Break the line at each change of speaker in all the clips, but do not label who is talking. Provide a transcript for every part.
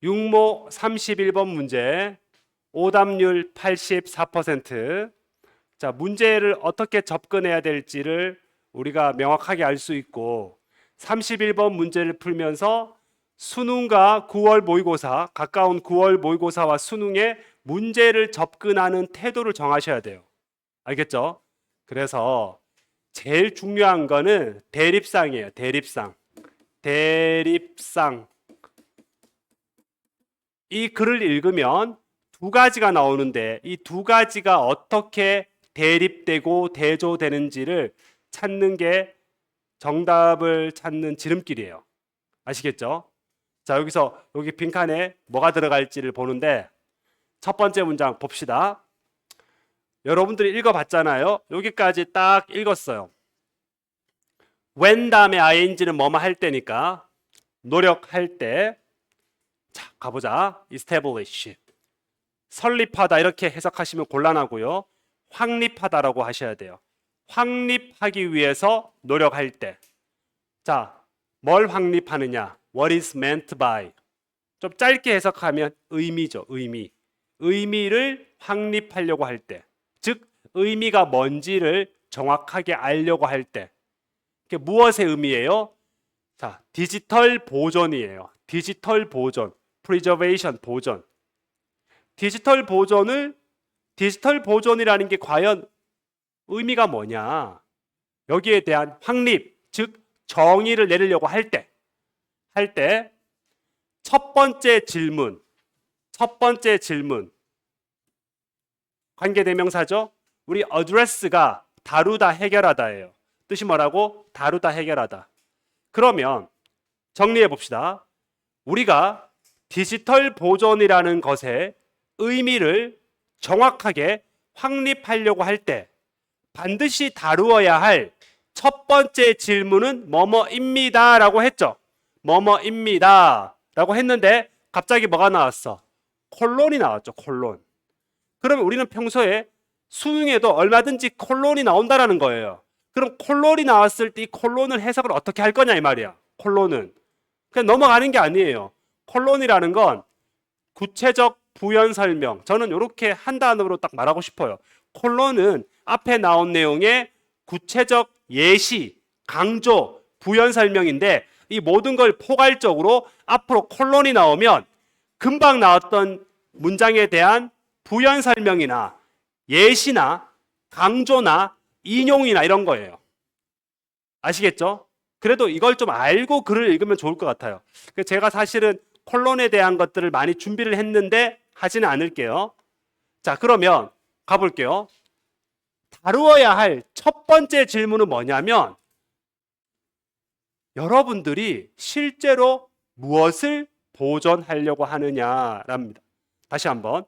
육모 31번 문제, 오답률 84%. 자, 문제를 어떻게 접근해야 될지를 우리가 명확하게 알 수 있고, 31번 문제를 풀면서 수능과 9월 모의고사, 가까운 9월 모의고사와 수능에 문제를 접근하는 태도를 정하셔야 돼요. 알겠죠? 그래서 제일 중요한 거는 대립상이에요. 대립상. 대립상. 이 글을 읽으면 두 가지가 나오는데 이 두 가지가 어떻게 대립되고 대조되는지를 찾는 게 정답을 찾는 지름길이에요. 아시겠죠? 자, 여기서 여기 빈칸에 뭐가 들어갈지를 보는데 첫 번째 문장 봅시다. 여러분들이 읽어봤잖아요. 여기까지 딱 읽었어요. when 다음에 ing는 뭐뭐 할 때니까 노력할 때. 자, 가보자. establish. 설립하다 이렇게 해석하시면 곤란하고요. 확립하다라고 하셔야 돼요. 확립하기 위해서 노력할 때. 자, 뭘 확립하느냐? What is meant by? 좀 짧게 해석하면 의미죠. 의미. 의미를 확립하려고 할 때. 즉, 의미가 뭔지를 정확하게 알려고 할 때. 이게 무엇의 의미예요? 자, 디지털 보존이에요. 디지털 보존. preservation, 보존. 디지털 보존이라는 게 과연 의미가 뭐냐? 여기에 대한 확립, 즉 정의를 내리려고 할 때 첫 번째 질문 관계대명사죠. 우리 address가 다루다, 해결하다예요. 뜻이 뭐라고? 다루다, 해결하다. 그러면 정리해 봅시다. 우리가 디지털 보존이라는 것의 의미를 정확하게 확립하려고 할 때 반드시 다루어야 할 첫 번째 질문은 뭐뭐입니다 라고 했죠. 뭐뭐입니다 라고 했는데 갑자기 뭐가 나왔어? 콜론이 나왔죠. 콜론. 그러면 우리는 평소에 수능에도 얼마든지 콜론이 나온다라는 거예요. 그럼 콜론이 나왔을 때 이 콜론을 해석을 어떻게 할 거냐 이 말이야. 콜론은 그냥 넘어가는 게 아니에요. 콜론이라는 건 구체적 부연 설명. 저는 이렇게 한 단어로 딱 말하고 싶어요. 콜론은 앞에 나온 내용의 구체적 예시, 강조, 부연 설명인데 이 모든 걸 포괄적으로 앞으로 콜론이 나오면 금방 나왔던 문장에 대한 부연 설명이나 예시나 강조나 인용이나 이런 거예요. 아시겠죠? 그래도 이걸 좀 알고 글을 읽으면 좋을 것 같아요. 제가 사실은 콜론에 대한 것들을 많이 준비를 했는데 하지는 않을게요. 자, 그러면 가볼게요. 다루어야 할 첫 번째 질문은 뭐냐면 여러분들이 실제로 무엇을 보존하려고 하느냐랍니다. 다시 한번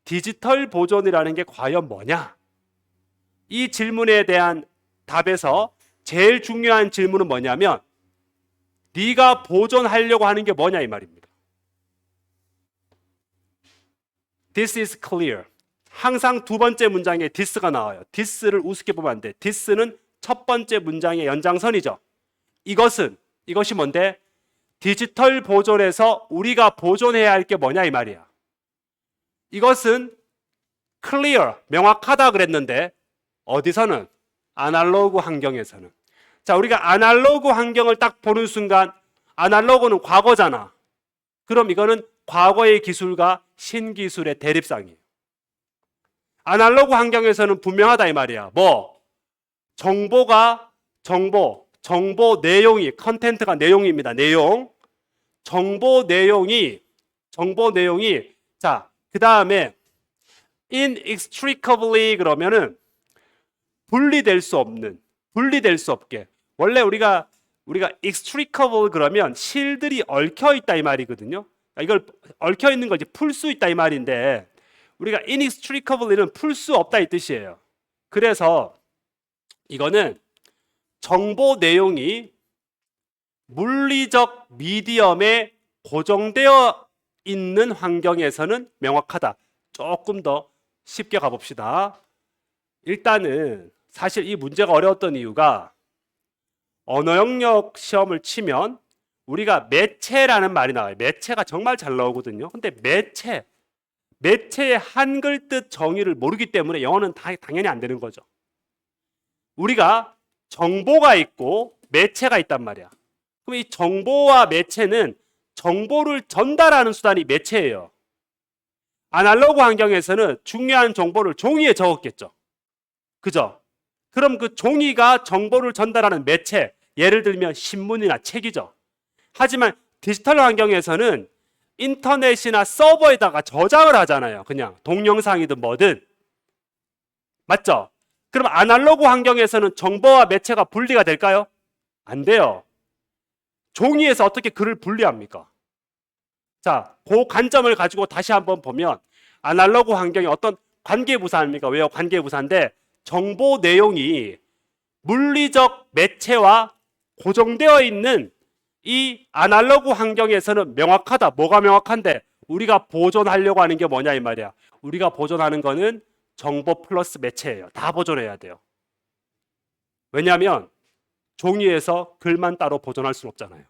디지털 보존이라는 게 과연 뭐냐? 이 질문에 대한 답에서 제일 중요한 질문은 뭐냐면 네가 보존하려고 하는 게 뭐냐 이 말입니다. This is clear. 항상 두 번째 문장에 this가 나와요. this를 우습게 보면 안 돼. this는 첫 번째 문장의 연장선이죠. 이것이 뭔데? 디지털 보존에서 우리가 보존해야 할 게 뭐냐 이 말이야. 이것은 clear, 명확하다 그랬는데 어디서는? 아날로그 환경에서는. 자, 우리가 아날로그 환경을 딱 보는 순간 아날로그는 과거잖아. 그럼 이거는 과거의 기술과 신기술의 대립상이에요. 아날로그 환경에서는 분명하다 이 말이야. 뭐? 정보 내용이, 컨텐츠가 내용입니다. 내용. 정보 내용이 자, 그다음에 inextricably 그러면은 분리될 수 없게. 원래 우리가 extricable 그러면 실들이 얽혀 있다 이 말이거든요. 이걸 얽혀 있는 걸 이제 풀 수 있다 이 말인데 우리가 inextricably는 풀 수 없다 이 뜻이에요. 그래서 이거는 정보 내용이 물리적 미디엄에 고정되어 있는 환경에서는 명확하다. 조금 더 쉽게 가봅시다. 일단은 사실 이 문제가 어려웠던 이유가 언어 영역 시험을 치면 우리가 매체라는 말이 나와요. 매체가 정말 잘 나오거든요. 근데 매체의 한글 뜻 정의를 모르기 때문에 영어는 당연히 안 되는 거죠. 우리가 정보가 있고 매체가 있단 말이야. 그럼 이 정보와 매체는 정보를 전달하는 수단이 매체예요. 아날로그 환경에서는 중요한 정보를 종이에 적었겠죠. 그죠? 그럼 그 종이가 정보를 전달하는 매체, 예를 들면 신문이나 책이죠. 하지만 디지털 환경에서는 인터넷이나 서버에다가 저장을 하잖아요. 그냥 동영상이든 뭐든. 맞죠? 그럼 아날로그 환경에서는 정보와 매체가 분리가 될까요? 안 돼요. 종이에서 어떻게 글을 분리합니까? 자, 그 관점을 가지고 다시 한번 보면 아날로그 환경이 어떤 관계부사입니까? 왜요? 관계부사인데 정보 내용이 물리적 매체와 고정되어 있는 이 아날로그 환경에서는 명확하다. 뭐가 명확한데? 우리가 보존하려고 하는 게 뭐냐 이 말이야. 우리가 보존하는 거는 정보 플러스 매체예요. 다 보존해야 돼요. 왜냐하면 종이에서 글만 따로 보존할 수는 없잖아요.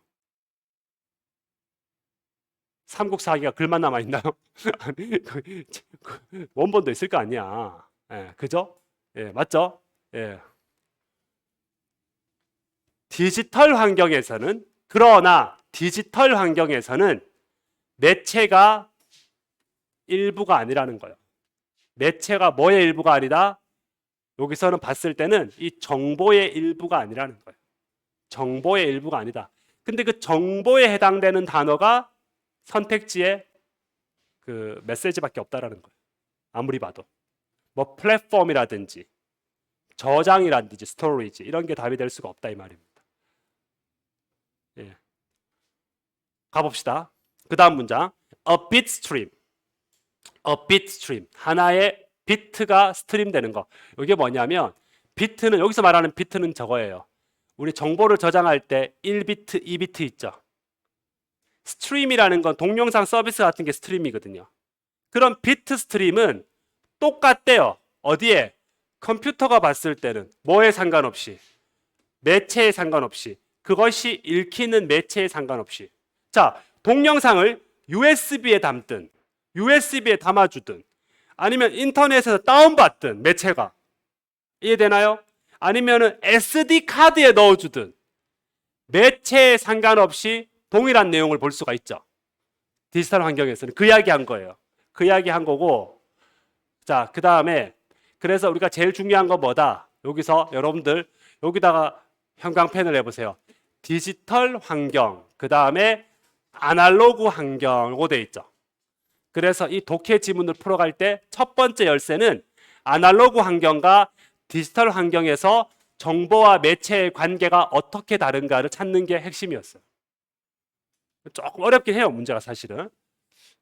삼국사기가 글만 남아있나요? 원본도 있을 거 아니야. 예, 그죠? 예, 맞죠? 예. 그러나 디지털 환경에서는 매체가 일부가 아니라는 거예요. 매체가 뭐의 일부가 아니다? 여기서는 봤을 때는 이 정보의 일부가 아니라는 거예요. 정보의 일부가 아니다. 근데 그 정보에 해당되는 단어가 선택지에 그 메시지밖에 없다라는 거예요. 아무리 봐도. 뭐 플랫폼이라든지 저장이라든지 스토리지 이런 게 답이 될 수가 없다 이 말입니다. 예. 가봅시다. 그 다음 문장. A bit stream. A bit stream. 하나의 비트가 스트림 되는 거. 이게 뭐냐면 비트는 여기서 말하는 비트는 저거예요. 우리 정보를 저장할 때 1비트, 2비트 있죠. 스트림이라는 건 동영상 서비스 같은 게 스트림이거든요. 그럼 비트 스트림은 똑같대요. 어디에? 컴퓨터가 봤을 때는 뭐에 상관없이, 매체에 상관없이, 그것이 읽히는 매체에 상관없이. 자, 동영상을 USB에 담든 USB에 담아주든 아니면 인터넷에서 다운받든 매체가 이해되나요? 아니면은 SD 카드에 넣어주든 매체에 상관없이 동일한 내용을 볼 수가 있죠. 디지털 환경에서는 그 이야기 한 거예요. 그 이야기 한 거고. 자, 그 다음에 그래서 우리가 제일 중요한 건 뭐다? 여기서 여러분들 여기다가 형광펜을 해보세요. 디지털 환경, 그 다음에 아날로그 환경으로 돼 있죠. 그래서 이 독해 지문을 풀어갈 때 첫 번째 열쇠는 아날로그 환경과 디지털 환경에서 정보와 매체의 관계가 어떻게 다른가를 찾는 게 핵심이었어요. 조금 어렵긴 해요, 문제가 사실은.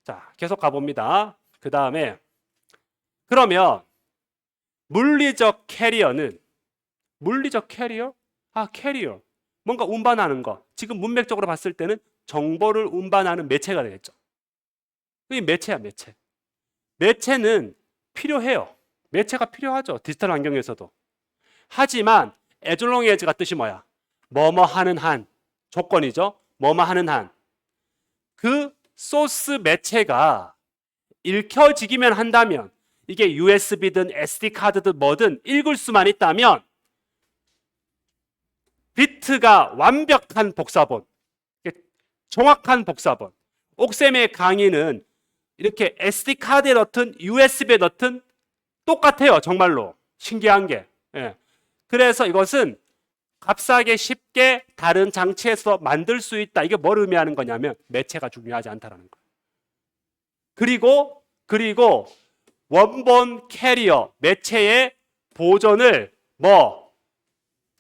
자, 계속 가봅니다. 그 다음에 그러면 물리적 캐리어는 물리적 캐리어? 캐리어. 뭔가 운반하는 거. 지금 문맥적으로 봤을 때는 정보를 운반하는 매체가 되겠죠. 이게 매체야, 매체. 매체는 필요해요. 매체가 필요하죠. 디지털 환경에서도. 하지만 as long as가 뜻이 뭐야? 뭐뭐 하는 한. 조건이죠. 뭐뭐 하는 한. 그 소스 매체가 읽혀지기만 한다면 이게 USB든 SD카드든 뭐든 읽을 수만 있다면 비트가 완벽한 복사본, 정확한 복사본. 옥쌤의 강의는 이렇게 SD카드에 넣든 USB에 넣든 똑같아요. 정말로. 신기한 게. 예. 그래서 이것은 값싸게 쉽게 다른 장치에서 만들 수 있다. 이게 뭘 의미하는 거냐면 매체가 중요하지 않다는 거예요. 그리고 원본 캐리어, 매체의 보존을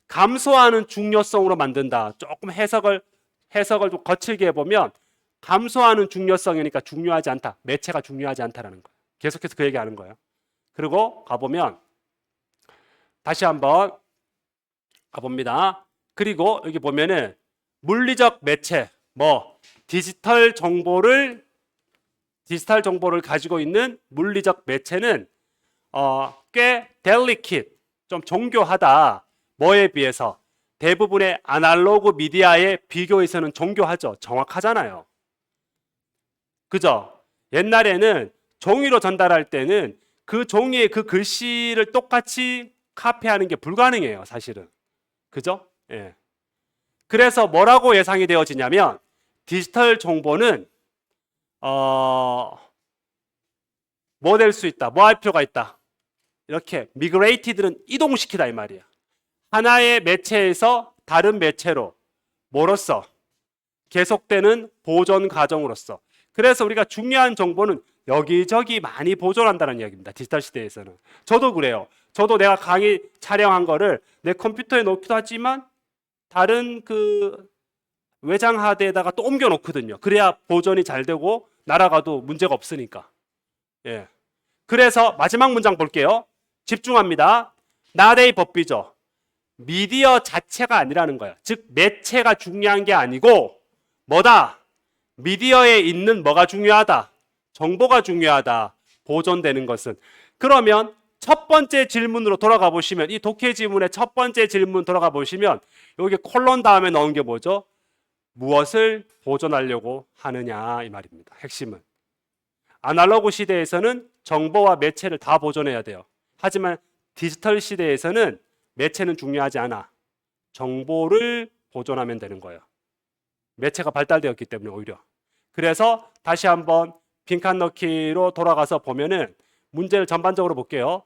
감소하는 중요성으로 만든다. 조금 해석을 좀 거칠게 해보면 감소하는 중요성이니까 중요하지 않다. 매체가 중요하지 않다라는 거예요. 계속해서 그 얘기하는 거예요. 그리고 가보면 다시 한번 가봅니다. 그리고 여기 보면은 물리적 매체, 디지털 정보를 가지고 있는 물리적 매체는 꽤 delicate, 좀 정교하다. 뭐에 비해서? 대부분의 아날로그 미디어에 비교해서는 정교하죠. 정확하잖아요. 그죠? 옛날에는 종이로 전달할 때는 그 종이에 그 글씨를 똑같이 카피하는 게 불가능해요, 사실은. 그죠? 예. 그래서 뭐라고 예상이 되어지냐면 디지털 정보는 뭐 될 수 있다. 뭐 할 필요가 있다. 이렇게 미그레이티드는 이동시키다 이 말이야. 하나의 매체에서 다른 매체로 뭐로써 계속되는 보존 과정으로서. 그래서 우리가 중요한 정보는 여기저기 많이 보존한다는 이야기입니다. 디지털 시대에서는. 저도 그래요. 저도 내가 강의 촬영한 거를 내 컴퓨터에 놓기도 하지만 다른 그 외장 하드에다가 또 옮겨 놓거든요. 그래야 보존이 잘 되고 날아가도 문제가 없으니까. 예. 그래서 마지막 문장 볼게요. 집중합니다. 나데이 법비죠. 미디어 자체가 아니라는 거예요. 즉 매체가 중요한 게 아니고 뭐다? 미디어에 있는 뭐가 중요하다? 정보가 중요하다. 보존되는 것은. 그러면 첫 번째 질문으로 돌아가 보시면 이 독해 지문의 첫 번째 질문 돌아가 보시면 여기 콜론 다음에 넣은 게 뭐죠? 무엇을 보존하려고 하느냐 이 말입니다. 핵심은. 아날로그 시대에서는 정보와 매체를 다 보존해야 돼요. 하지만 디지털 시대에서는 매체는 중요하지 않아. 정보를 보존하면 되는 거예요. 매체가 발달되었기 때문에 오히려. 그래서 다시 한번 빈칸 넣기로 돌아가서 보면은 문제를 전반적으로 볼게요.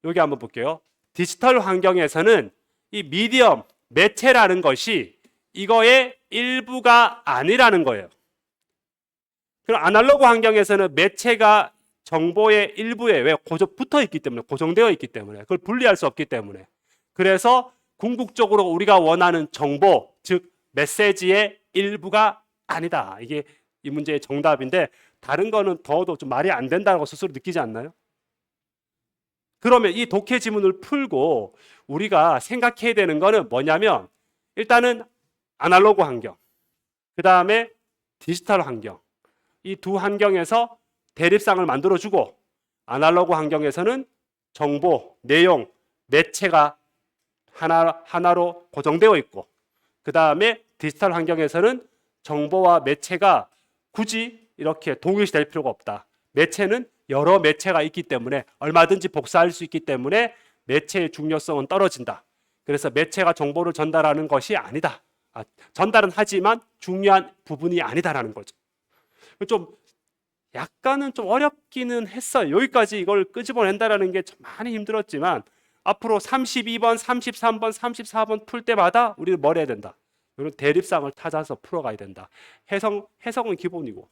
여기 한번 볼게요. 디지털 환경에서는 이 미디엄, 매체라는 것이 이거의 일부가 아니라는 거예요. 그럼 아날로그 환경에서는 매체가 정보의 일부에 왜 붙어 있기 때문에, 고정되어 있기 때문에, 그걸 분리할 수 없기 때문에. 그래서 궁극적으로 우리가 원하는 정보, 즉 메시지의 일부가 아니다. 이게 이 문제의 정답인데 다른 거는 더워도 좀 말이 안 된다고 스스로 느끼지 않나요? 그러면 이 독해 지문을 풀고 우리가 생각해야 되는 거는 뭐냐면 일단은 아날로그 환경, 그 다음에 디지털 환경, 이 두 환경에서 대립상을 만들어주고 아날로그 환경에서는 정보, 내용, 매체가 하나로 고정되어 있고 그 다음에 디지털 환경에서는 정보와 매체가 굳이 이렇게 동일시될 필요가 없다. 매체는 여러 매체가 있기 때문에 얼마든지 복사할 수 있기 때문에 매체의 중요성은 떨어진다. 그래서 매체가 정보를 전달하는 것이 아니다. 전달은 하지만 중요한 부분이 아니다라는 거죠. 좀 약간은 좀 어렵기는 했어요. 여기까지 이걸 끄집어낸다라는 게 좀 많이 힘들었지만 앞으로 32번, 33번, 34번 풀 때마다 우리는 뭘 해야 된다? 이런 대립상을 찾아서 풀어가야 된다. 해석은 기본이고